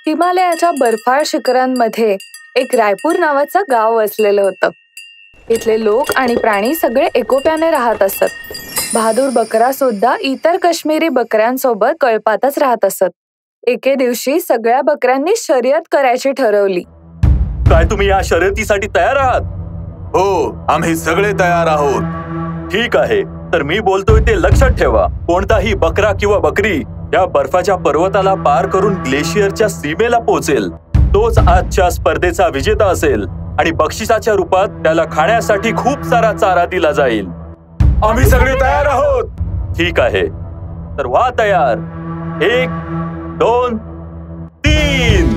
हिमालयाच्या बर्फाळ शिखरांमध्ये एक रायपूर नावाचं गाव वसलेलं होतं. इथले लोक आणि प्राणी सगळे एकोप्याने राहत असत. बहादूर बकरा सुद्धा इतर काश्मीरी बकऱ्यांसोबत कळपातच राहत असत. एके दिवशी सगळ्या बकऱ्यांनी शर्यत करायची ठरवली. काय तुम्ही या शर्यतीसाठी तयार आहात? हो, आम्ही सगळे तयार आहोत. ठीक आहे, तर मी बोलतोय ते लक्षात ठेवा. कोणताही बकरा किंवा बकरी या बर्फाच्या पर्वताला पार करून ग्लेशियरच्या सीमेला पोहोचेल तोच आजच्या स्पर्धेचा विजेता असेल आणि बक्षिसाच्या रूपात त्याला खाण्यासाठी खूप सारा चारा दिला जाईल. आम्ही सगळे तयार आहोत. ठीक आहे, तर व्हा तयार. 1, 2, 3.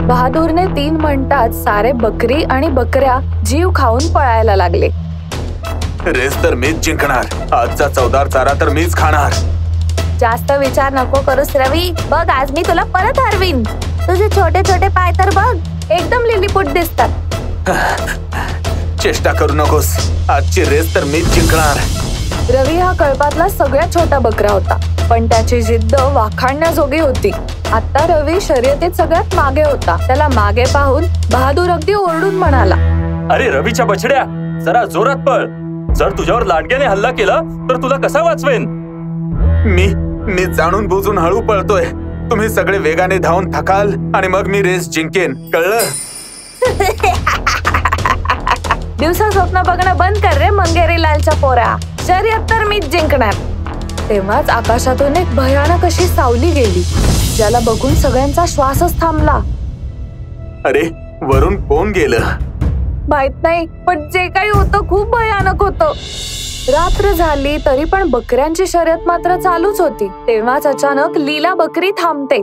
बहादूरने 3 म्हणताच सारे बकरी आणि बकऱ्या जीव खाऊन पळायला लागले. रेस तर मीच जिंकणार. आजचा चवदार चारा तर मीच खाणार. जास्त विचार नको करूस रवी. बघ, आज मी तुला परत हरवीन. तुझे छोटे छोटे पाय तर बघ, एकदम लिलीपूट दिसतात. चेष्टा करू नकोस. आजची रेस तर मीच जिंकणार. रवी हा कळपातला सगळ्यात छोटा बकरा होता, पण त्याची जिद्द वाखाणण्याजोगी होती. आता रवी शर्यतीत सगळ्यात मागे होता. त्याला मागे पाहून बहादूर अगदी ओरडून म्हणाला, अरे रवीच्या बछड्या, जरा जोरात पळ. जर तुझ्यावर लांडग्याने हल्ला केला तर तुला कसा वाचवेन? मी जाणून बुजून हळू पळतोय. तुम्ही सगळे वेगाने धावून थकाल आणि मग मी रेस जिंकेन, कळलं? दिवसा स्वप्न बघणं बंद कर रे मंगेरी लालच्या पोरा. शर्यत तर मीच जिंकणार. तेव्हाच आकाशातून एक भयानक अशी सावली गेली, ज्याला बघून सगळ्यांचा श्वासच थांबला. अरे, वरून कोण गेलं? माहित नाही, पण जे काही होतं खूप भयानक होतं. रात्र झाली तरी पण बकऱ्यांची शर्यत मात्र चालूच होती. तेव्हाच अचानक लीला बकरी थांबते.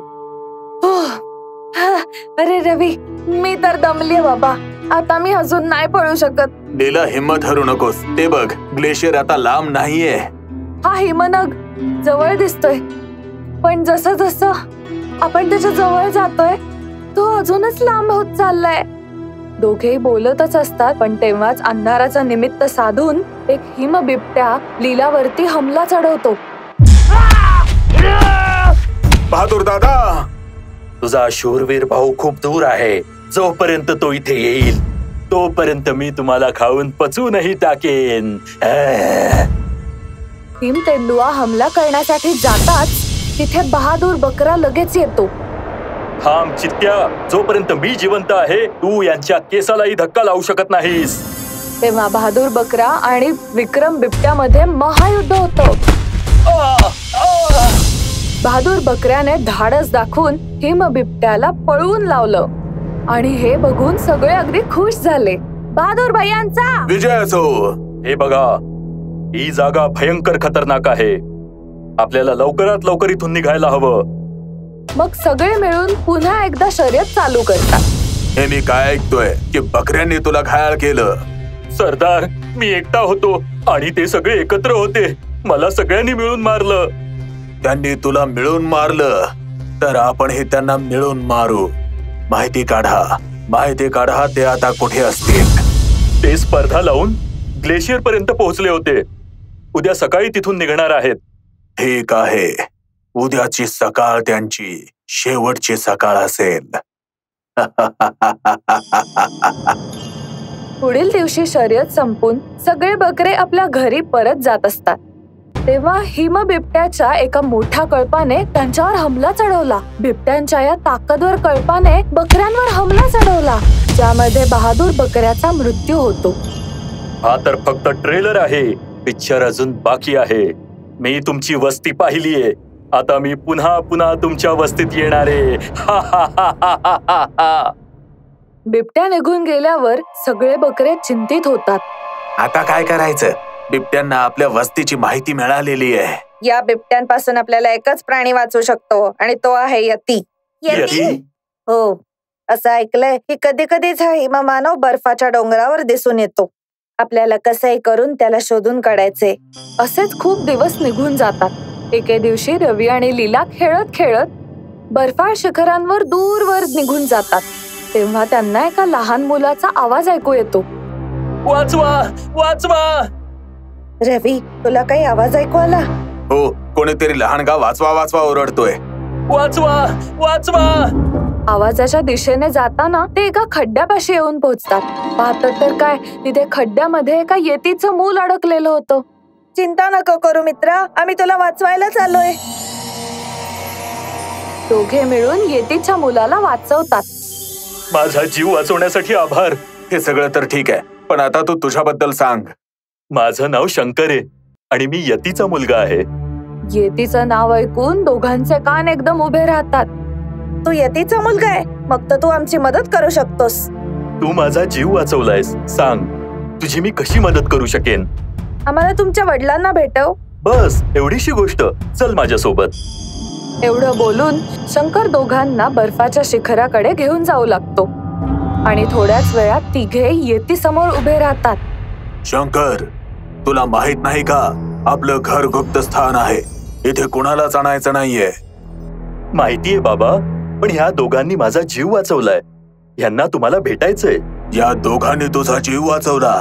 अरे रवी, मी तर दमलीये बाबा. आता मी अजून नाही पळू शकत. लीला, हिम्मत हरू नकोस. ते बघ, ग्लेशियर आता लांब नाहीये. हा हिमनग जवळ दिसतोय, पण जसं जसं आपण त्याच्या जवळ जातोय तो अजूनच लांब होत चाललाय. दोघेही बोलतच असतात, पण तेव्हाच अंधाराचं निमित्त साधून एक हिमबिबट्या लीलावरती हमला चढवतो. बहादूर दादा, तुझा शूरवीर भाऊ खूप दूर आहे. जोपर्यंत तो इथे येईल तोपर्यंत मी तुम्हाला खाऊन पचवूनही टाकेन. हिम तेंदुआ हमला करण्यासाठी जाताच तिथे बहादूर बकरा लगेच येतो. थांब चित्त्या, जोपर्यंत मी जिवंत आहे तू यांच्या केसालाही धक्का लावू शकत नाहीस. तेव्हा बहादूर बकरा आणि विक्रम बिबट्यामध्ये महायुद्ध होतं. बहादूर बकऱ्याने धाडस दाखवून हिम बिबट्याला पळवून लावलं आणि हे बघून सगळे अगदी खुश झाले. बहादूर भैयांचा विजय असो. हे बघा, ही जागा भयंकर खतरनाक आहे. आपल्याला लवकरात लवकर इथून निघायला हवं. मग सगळे मिळून पुन्हा एकदा शर्यत चालू करतात. हे मी काय ऐकतोय की बकऱ्यांनी तुला घायल केलं? सरदार, मी एकटा होतो आणि ते सगळे एकत्र होते. मला सगळ्यांनी मिळून मारलं. त्यांनी तुला मिळून मारलं तर आपण हे त्यांना मिळून मारू. माहिती काढा ते आता कुठे असतील. ते स्पर्धा लावून ग्लेशियर पर्यंत पोहोचले होते. उद्या सकाळी तिथून निघणार आहेत. ठीक आहे, उद्याची सकाळ त्यांची शेवटची सकाळ असेल. पुढील दिवशी शर्यत संपून सगळे बकरे आपल्या घरी परत जात असतात. तेव्हा हिम बिबट्याच्या एका मोठ्या कळपाने त्यांच्यावर हमला चढवला. बिबट्यांच्या या ताकदवर कळपाने बकऱ्यांवर हमला चढवला, ज्यामध्ये बहादूर बकऱ्याचा मृत्यू होतो. हा तर फक्त ट्रेलर आहे. पिक्चर अजून बाकी आहे. मी तुमची वस्ती पाहिलीये. आता मी पुन्हा पुन्हा तुमच्या वस्तीत येणार आहे. बिबट्या निघून गेल्यावर सगळे बकरे चिंतित होतात. आता काय करायचं? बिबट्यांना आपल्या वस्तीची माहिती मिळालेली आहे. या बिबट्यांपासून आपल्याला एकच प्राणी वाचू शकतो आणि तो आहे यती. हो, असं ऐकलंय की कधी कधीच हा हिममानव बर्फाच्या डोंगरावर दिसून येतो. आपल्याला कसंही करून त्याला शोधून काढायचे. असेच खूप दिवस निघून जातात. एके दिवशी रवी आणि लीला खेळत खेळत बर्फाळ शिखरांवर दूरवर निघून जातात. तेव्हा त्यांना एका लहान मुलाचा आवाज ऐकू येतो. वाचवा, वाचवा. रवी, तुला काही आवाज ऐकू आला? हो, कोणीतरी लहानगा वाचवा वाचवा ओरडतोय. वाचवा वाचवा. आवाजाच्या दिशेने जाताना ते एका खड्ड्यापाशी येऊन पोहोचतात. पाहतात तर काय, तिथे खड्ड्यामध्ये एका येतीचं मूल अडकलेलं होतं. चिंता नको करू मित्रा, आम्ही तुला वाचवायला चाललोय. दोघे मिळून येतीच्या मुलाला वाचवतात. माझा जीव वाचवण्यासाठी आभार. हे सगळं तर ठीक आहे, पण आता तू तुझ्याबद्दल सांग. माझं नाव शंकर आहे आणि मी यतीचा मुलगा आहे. येतीचं नाव ऐकून दोघांचे कान एकदम उभे राहतात. तू यतीचा मुलगा आहे, मग तर तू आमची मदत करू शकतोस. तू माझा जीव वाचवलायस. सांग, तुझी मी कशी मदत करू शकेन? आम्हाला तुमच्या वडिलांना भेटव. बस एवढीशी गोष्ट. चल माझ्यासोबत. एवढं बोलून शंकर दोघांना बर्फाच्या शिखराकडे घेऊन जाऊ लागतो आणि थोड्याच वेळात तिघे येती समोर उभे राहतात. शंकर, तुला माहित नाही का, आपलं घर गुप्त स्थान आहे. इथे कुणालाच आणायचं नाहीये. माहितीये बाबा, पण ह्या दोघांनी माझा जीव वाचवलाय. ह्यांना तुम्हाला भेटायचंय. या दोघांनी तुझा जीव वाचवला?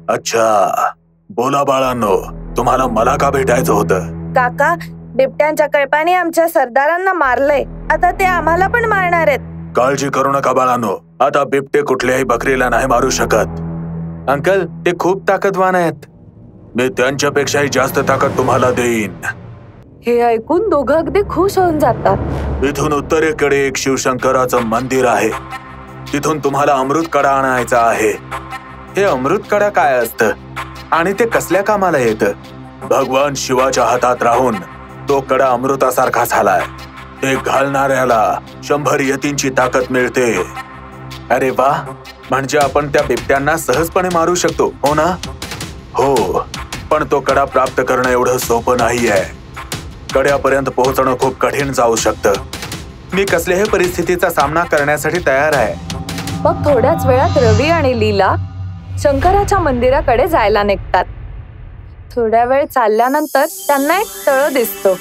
अच्छा, बोला बाळांनो, तुम्हाला मला का भेटायचं होतं? काका, बिबट्यांच्या कळपाने आमच्या सरदारांना मारलंय. आता ते आम्हाला पण मारणार आहेत. काळजी करू नका बाळांनो, आता बिबटे कुठल्याही बकरीला नाही मारू शकत. अंकल, ते खूप ताकदवान आहेत. मी त्यांच्यापेक्षाही जास्त ताकद तुम्हाला देईन. हे ऐकून दोघं अगदी खुश होऊन जातात. इथून उत्तरेकडे एक शिवशंकराचं मंदिर आहे. तिथून तुम्हाला अमृत कडा आणायचा आहे. हे अमृत कडा काय असतं आणि ते कसल्या कामाला येतं? भगवान शिवाच्या हातात राहून तो कडा अमृतासारखा झालाय. ते घालणाऱ्याला 100 यतींची ताकद मिळते. अरे वा, म्हणजे आपण त्या बिबट्यांना सहजपणे मारू शकतो, हो ना? हो, पण तो कडा प्राप्त करणं एवढं सोपं नाहीये. कड्यापर्यंत पोहोचणं खूप कठीण जाऊ शकतं. मी कसल्याही परिस्थितीचा सामना करण्यासाठी तयार आहे. मग थोड्याच वेळात रवी आणि लीला शंकराच्या मंदिराकडे जायला निघतात. थोड्या वेळ चालल्यानंतर त्यांना एक तळ दिसतो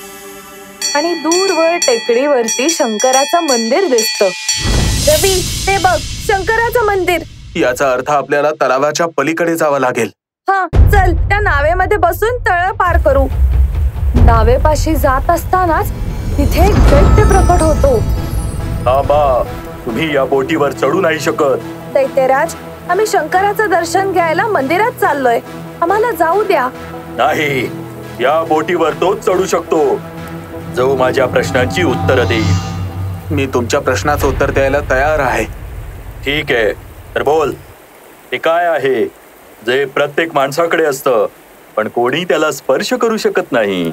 आणि दूरवर टेकडीवरती शंकराचं मंदिर दिसतं. रवी, ते बघ, शंकराचं मंदिर. याचा अर्थ आपल्याला तलावाच्या पलीकडे जावं लागेल. हा, चल त्या नावेमध्ये बसून तळ पार करू. नावेपाशी जात असतानाच तिथे एक दैत्य प्रकट होतो. आबा, तुम्ही या बोटीवर चढू नाही शकत. दैत्यराज, आम्ही शंकराचं दर्शन घ्यायला मंदिरात चाललोय. आम्हाला जाऊ द्या. नाही, या बोटीवर तोच चढू शकतो जो माझ्या प्रश्नांची उत्तरं देईल. मी तुमच्या प्रश्नाचं उत्तर द्यायला तयार आहे. ठीक आहे, तर बोल, ते काय आहे जे प्रत्येक माणसाकडे असतं पण कोणी त्याला स्पर्श करू शकत नाही?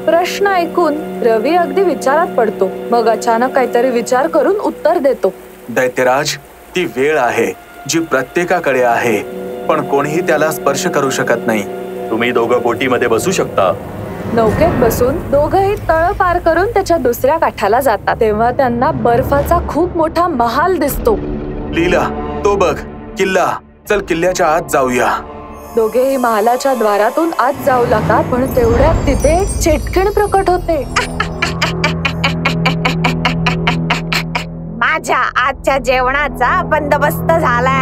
प्रश्न ऐकून रवी अगदी विचारात पडतो. मग अचानक काहीतरी विचार करून उत्तर देतो. दैत्यराज, ती वेळ आहे जी प्रत्येकाकडे आहे, पण कोणीही त्याला स्पर्श करू शकत नाही. तुम्ही दोघं बोटीमध्ये बसू शकता. नौकेत बसून दोघंही तळ पार करून त्याच्या दुसऱ्या काठाला जातात. तेव्हा त्यांना बर्फाचा खूप मोठा महाल दिसतो. लीला, तो बघ, किल्ला. चल किल्ल्याच्या आत जाऊया. दोघेही महालाच्या द्वारातून आत जाऊ लागतात, पण तेवढ्यात तिथे एक चेटकीण प्रकट होते. माझ्या आजच्या जेवणाचा बंदोबस्त झाला.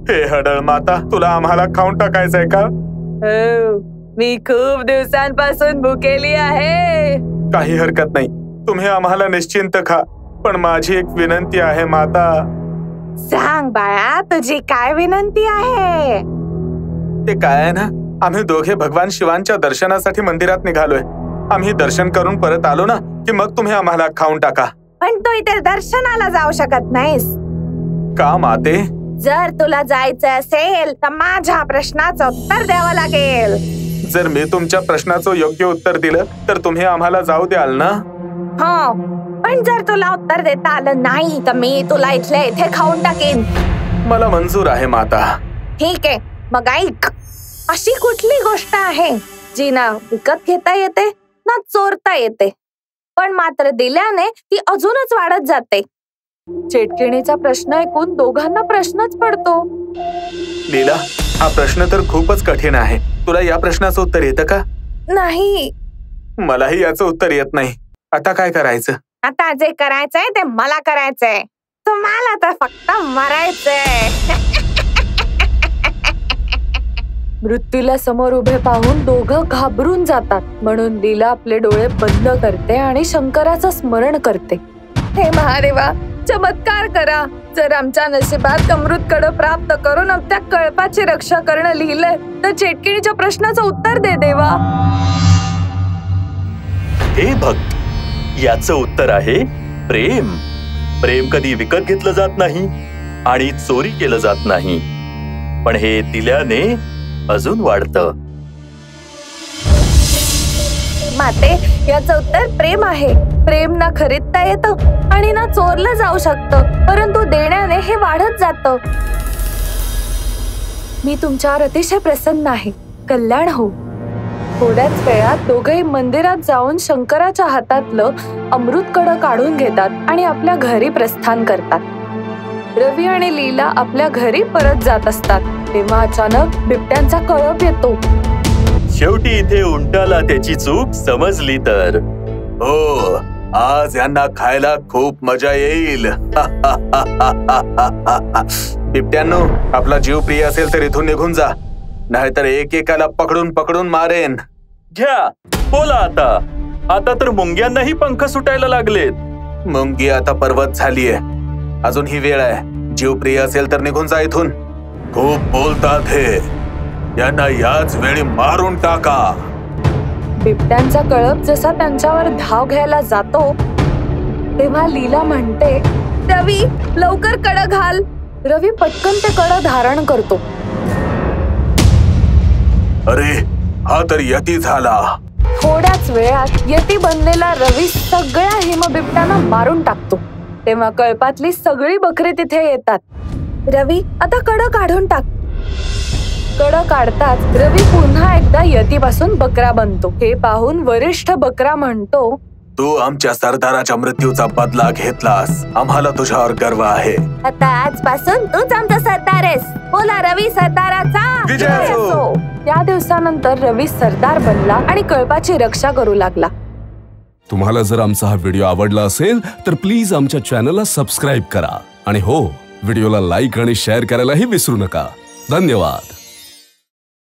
हे हडळ माता, तुला आम्हाला खाऊन टाकायचंय का? हो, मी खूप दिवसांपासून भुकेली आहे. काही हरकत नाही, तुम्ही आम्हाला निश्चिंत खा. पण माझी एक विनंती आहे माता. सांग बाळा, तुझी काय विनंती आहे? ते काय आहे ना, आम्ही दोघे भगवान शिवांच्या दर्शनासाठी मंदिरात निघालोय. आम्ही दर्शन करून परत आलो ना की मग तुम्ही आम्हाला खाऊन टाका. पण तू इथे दर्शनाला जाऊ शकत नाहीस. का माते? जर तुला जायचं असेल तर माझ्या प्रश्नाचं उत्तर द्यावं लागेल. जर मी तुमच्या प्रश्नाचं योग्य उत्तर दिलं तर तुम्ही आम्हाला जाऊ द्याल ना? हो, पण जर तुला उत्तर देता आलं नाही तर मी तुला इथल्या इथे खाऊन टाकेन. मला मंजूर आहे माता. ठीक आहे, मग ऐक. अशी कुठली गोष्ट आहे जी ना विकत घेता येते ना चोरता येते, पण मात्र दिल्याने ती अजूनच वाढत जाते? चेटकिणीचा प्रश्न ऐकून दोघांना प्रश्नच पडतो. लीला, हा प्रश्न तर खूपच कठीण आहे. तुला या प्रश्नाचं उत्तर येतं का? नाही. मलाही याचं उत्तर येत नाही. आता काय करायचं? आता जे करायचंय ते मला करायचंय. तुम्हाला तर फक्त मरायचंय. मृत्यूला समोर उभे पाहून दोघं घाबरून जातात, म्हणून लीला आपले डोळे बंद करते आणि शंकराचं स्मरण करते. हे महादेवा, चमत्कार करा. जर आमच्या नशिबात अमृत कड प्राप्त करून त्या कळपाची रक्षा करणं लिहिलंय तर चेटकिणीच्या प्रश्नाचं उत्तर दे देवा. हे भक्त, याचं उत्तर आहे प्रेम. प्रेम कधी विकत घेतलं जात नाही आणि चोरी केलं जात नाही, पण हे दिल्याने अजून वाढतं. माते, याचं उत्तर प्रेम आहे. प्रेम ना खरीदता येतं आणि ना चोरलं जाऊ शकतं, परंतु देण्याने हे वाढत जातं. मी तुमच्यावर अतिशय प्रसन्न आहे. कल्याण हो. थोड्याच वेळात दोघेही मंदिरात जाऊन शंकराच्या हातातलं अमृत कडं काढून घेतात आणि आपल्या घरी प्रस्थान करतात. रवी आणि लीला आपल्या घरी परत जात असतात तेव्हा अचानक बिबट्यांचा कळप येतो. शेवटी इथे उंटाला त्याची चूक समजली तर. हो, आज यांना खायला खूप मजा येईल. बिबट्यांनो, आपला जीव प्रिय असेल तर इथून निघून जा, नाहीतर एकेकाला पकडून पकडून मारेन. घ्या, बोला आता. आता तर मुंग्यांनाही पंख सुटायला लागलेत. मुंगी आता पर्वत झालीये. अजून ही वेळ आहे. जीव प्रिय असेल तर निघून जा इथून. खूप बोलतात हे. यांना याच वेळी मारून टाका. बिबट्यांचा कळप जसा त्यांच्यावर धाव घ्यायला जातो तेव्हा लीला म्हणते, रवी, लवकर कड घाल. रवी पटकन ते कड धारण करतो. अरे, हा तर यती झाला. थोड्याच वेळात यती बनलेला रवी सगळ्या हिमबिबट्यांना मारून टाकतो. तेव्हा कळपातली सगळी बकरी तिथे येतात. रवी, आता कड काढून टाक. कड काढताच रवी पुन्हा एकदा यतीपासून बकरा बनतो. हे पाहून वरिष्ठ बकरा म्हणतो, तू आमच्या सरदाराच्या मृत्यूचा बदला घेतलास. आम्हाला तुझ्यावर गर्व आहे. आता आजपासून तूच आमचा सरदार आहेस. बोला, रवी सरदाराचा विजय असो. त्या दिवसानंतर रवी सरदार बनला आणि कळपाची रक्षा करू लागला. तुम्हाला जर आमचा हा व्हिडिओ आवडला असेल तर प्लीज आमच्या चॅनलला सबस्क्राईब करा आणि हो, व्हिडिओला लाईक आणि शेअर करायलाही विसरू नका. धन्यवाद.